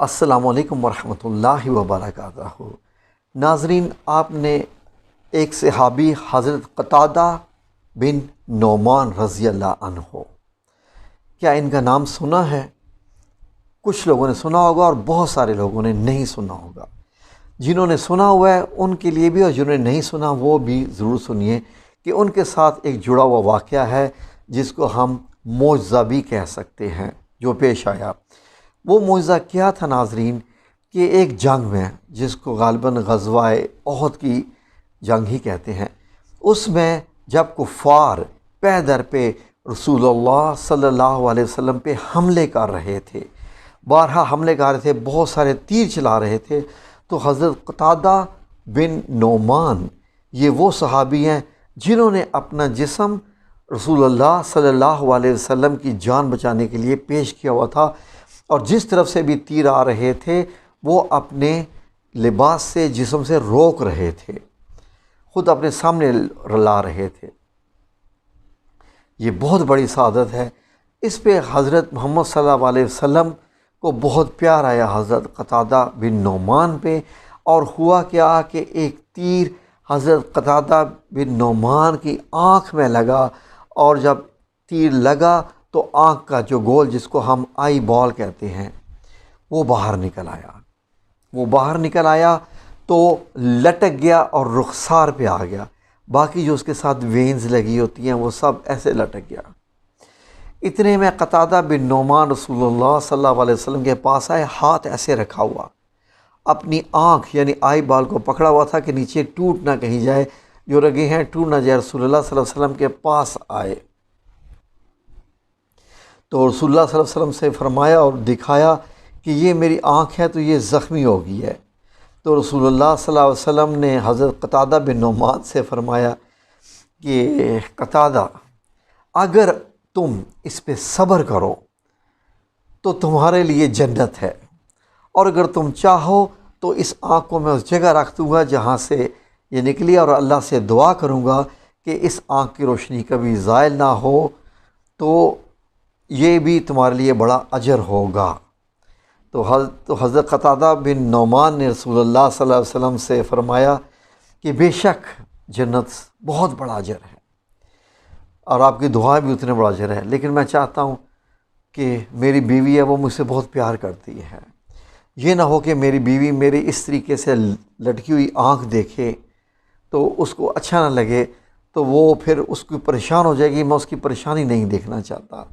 السلام علیکم ورحمۃ اللہ وبرکاتہ۔ ناظرین، آپ نے ایک صحابی حضرت قتادہ بن نعمان رضی اللہ عنہ، کیا ان کا نام سنا ہے؟ کچھ لوگوں نے سنا ہوگا اور بہت سارے لوگوں نے نہیں سنا ہوگا۔ جنہوں نے سنا ہوا ہے ان کے لیے بھی، اور جنہوں نے نہیں سنا وہ بھی ضرور سنیے کہ ان کے ساتھ ایک جڑا ہوا واقعہ ہے جس کو ہم معجزہ بھی کہہ سکتے ہیں جو پیش آیا۔ وہ معجزہ کیا تھا ناظرین؟ کہ ایک جنگ میں، جس کو غالباً غزوہ احد کی جنگ ہی کہتے ہیں، اس میں جب کفار پے در پہ رسول اللہ صلی اللہ علیہ وسلم پہ حملے کر رہے تھے، بارہا حملے کر رہے تھے، بہت سارے تیر چلا رہے تھے، تو حضرت قتادہ بن نعمان یہ وہ صحابی ہیں جنہوں نے اپنا جسم رسول اللہ صلی اللہ علیہ وسلم کی جان بچانے کے لیے پیش کیا ہوا تھا، اور جس طرف سے بھی تیر آ رہے تھے وہ اپنے لباس سے، جسم سے روک رہے تھے، خود اپنے سامنے لا رہے تھے۔ یہ بہت بڑی سعادت ہے۔ اس پہ حضرت محمد صلی اللہ علیہ وسلم کو بہت پیار آیا حضرت قتادہ بن نعمان پہ، اور ہوا کیا کہ ایک تیر حضرت قتادہ بن نعمان کی آنکھ میں لگا، اور جب تیر لگا تو آنکھ کا جو گول، جس کو ہم آئی بال کہتے ہیں، وہ باہر نکل آیا تو لٹک گیا اور رخسار پہ آ گیا۔ باقی جو اس کے ساتھ وینز لگی ہوتی ہیں وہ سب ایسے لٹک گیا۔ اتنے میں قتادہ بن نعمان رسول اللہ صلی اللہ علیہ وسلم کے پاس آئے، ہاتھ ایسے رکھا ہوا، اپنی آنکھ یعنی آئی بال کو پکڑا ہوا تھا کہ نیچے ٹوٹ نہ کہیں جائے، جو رگیں ہیں ٹوٹ نہ جائے۔ رسول اللہ صلی اللہ علیہ وسلم کے پاس آئے تو رسول اللہ صلی اللہ علیہ وسلم سے فرمایا اور دکھایا کہ یہ میری آنکھ ہے تو یہ زخمی ہو گئی ہے۔ تو رسول اللہ صلی اللہ علیہ وسلم نے حضرت قتادہ بن نعمان سے فرمایا کہ قتادہ، اگر تم اس پہ صبر کرو تو تمہارے لیے جنت ہے، اور اگر تم چاہو تو اس آنکھ کو میں اس جگہ رکھ دوں گا جہاں سے یہ نکلی، اور اللہ سے دعا کروں گا کہ اس آنکھ کی روشنی کبھی زائل نہ ہو، تو یہ بھی تمہارے لیے بڑا اجر ہوگا۔ تو حضرت قتادہ بن نعمان نے رسول اللہ صلی اللہ علیہ وسلم سے فرمایا کہ بے شک جنت بہت بڑا اجر ہے، اور آپ کی دعا بھی اتنے بڑا اجر ہے، لیکن میں چاہتا ہوں کہ میری بیوی ہے، وہ مجھ سے بہت پیار کرتی ہے، یہ نہ ہو کہ میری بیوی میری اس طریقے سے لٹکی ہوئی آنکھ دیکھے تو اس کو اچھا نہ لگے، تو وہ پھر اس کو پریشان ہو جائے گی، میں اس کی پریشانی نہیں دیکھنا چاہتا۔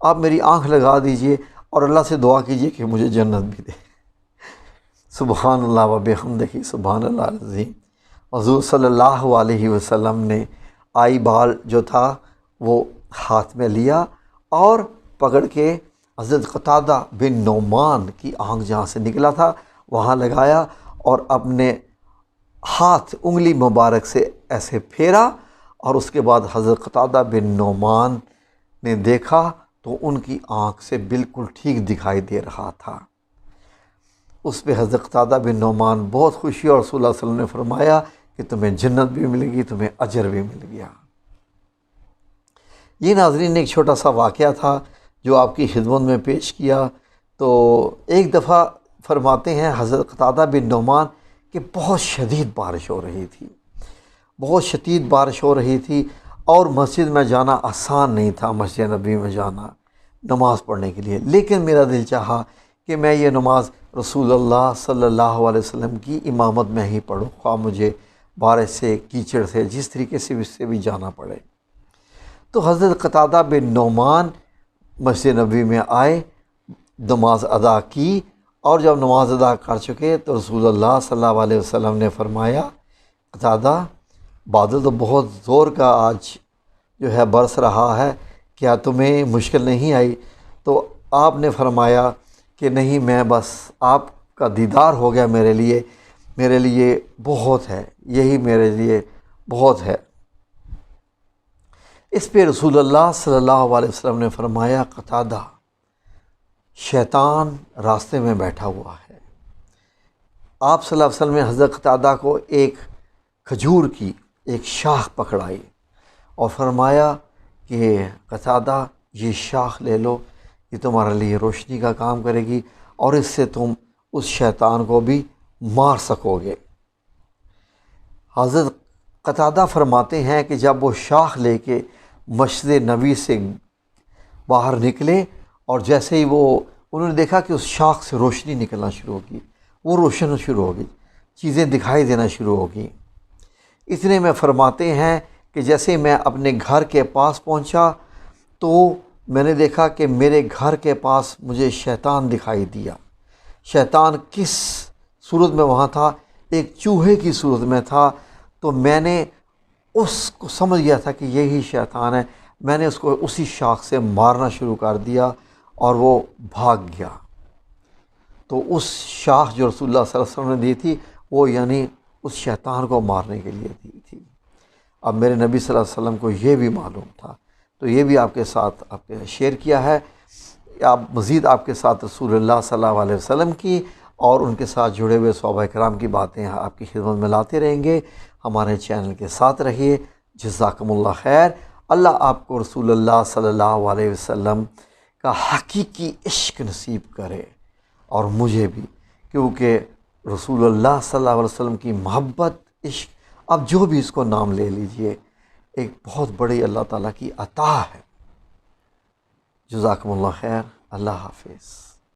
آپ میری آنکھ لگا دیجئے اور اللہ سے دعا کیجئے کہ مجھے جنت بھی دے۔ سبحان اللہ و بحمدہ، سبحان اللہ العظیم۔ حضور صلی اللہ علیہ وسلم نے آئی بال جو تھا وہ ہاتھ میں لیا اور پکڑ کے حضرت قتادہ بن نعمان کی آنکھ جہاں سے نکلا تھا وہاں لگایا، اور اپنے ہاتھ انگلی مبارک سے ایسے پھیرا، اور اس کے بعد حضرت قتادہ بن نعمان نے دیکھا تو ان کی آنکھ سے بالکل ٹھیک دکھائی دے رہا تھا۔ اس پہ حضرت قتادہ بن نعمان بہت خوشی، اور رسول اللہ صلی اللہ علیہ وسلم نے فرمایا کہ تمہیں جنت بھی ملے گی، تمہیں اجر بھی مل گیا۔ یہ ناظرین ایک چھوٹا سا واقعہ تھا جو آپ کی خدمت میں پیش کیا۔ تو ایک دفعہ فرماتے ہیں حضرت قتادہ بن نعمان کہ بہت شدید بارش ہو رہی تھی، اور مسجد میں جانا آسان نہیں تھا، مسجد نبی میں جانا نماز پڑھنے کے لیے، لیکن میرا دل چاہا کہ میں یہ نماز رسول اللہ صلی اللہ علیہ وسلم کی امامت میں ہی پڑھوں، خواہ مجھے بارش سے، کیچڑ سے، جس طریقے سے اس سے بھی جانا پڑے۔ تو حضرت قتادہ بن نعمان مسجد نبی میں آئے، نماز ادا کی، اور جب نماز ادا کر چکے تو رسول اللہ صلی اللہ علیہ وسلم نے فرمایا، قتادہ، بادل تو بہت زور کا آج جو ہے برس رہا ہے، کیا تمہیں مشکل نہیں آئی؟ تو آپ نے فرمایا کہ نہیں، میں بس آپ کا دیدار ہو گیا میرے لیے بہت ہے، یہی میرے لیے بہت ہے۔ اس پہ رسول اللہ صلی اللہ علیہ وسلم نے فرمایا، قتادہ، شیطان راستے میں بیٹھا ہوا ہے۔ آپ صلی اللہ علیہ وسلم نے حضرت قتادہ کو ایک کھجور کی ایک شاخ پکڑائی اور فرمایا کہ قتادہ، یہ شاخ لے لو، یہ تمہارے لیے روشنی کا کام کرے گی، اور اس سے تم اس شیطان کو بھی مار سکو گے۔ حضرت قتادہ فرماتے ہیں کہ جب وہ شاخ لے کے مسجد نبی سے باہر نکلے اور جیسے ہی انہوں نے دیکھا کہ اس شاخ سے روشنی نکلنا شروع ہوگی، وہ روشن شروع ہوگی، چیزیں دکھائی دینا شروع ہوگی۔ اتنے میں فرماتے ہیں کہ جیسے میں اپنے گھر کے پاس پہنچا تو میں نے دیکھا کہ میرے گھر کے پاس مجھے شیطان دکھائی دیا۔ شیطان کس صورت میں وہاں تھا؟ ایک چوہے کی صورت میں تھا۔ تو میں نے اس کو سمجھ گیا تھا کہ یہی شیطان ہے، میں نے اس کو اسی شاخ سے مارنا شروع کر دیا اور وہ بھاگ گیا۔ تو اس شاخ جو رسول اللہ صلی اللہ علیہ وسلم نے دی تھی وہ یعنی اس شیطان کو مارنے کے لیے دی تھی۔ اب میرے نبی صلی اللہ علیہ وسلم کو یہ بھی معلوم تھا، تو یہ بھی آپ کے ساتھ شیئر کیا ہے۔ آپ مزید آپ کے ساتھ رسول اللہ صلی اللہ علیہ وسلم کی اور ان کے ساتھ جڑے ہوئے صحابہ کرام کی باتیں آپ کی خدمت میں لاتے رہیں گے۔ ہمارے چینل کے ساتھ رہیے۔ جزاکم اللہ خیر۔ اللہ آپ کو رسول اللہ صلی اللہ علیہ وسلم کا حقیقی عشق نصیب کرے، اور مجھے بھی، کیونکہ رسول اللہ صلی اللہ علیہ وسلم کی محبت، عشق، اب جو بھی اس کو نام لے لیجئے، ایک بہت بڑی اللہ تعالیٰ کی عطا ہے۔ جزاکم اللہ خیر۔ اللہ حافظ۔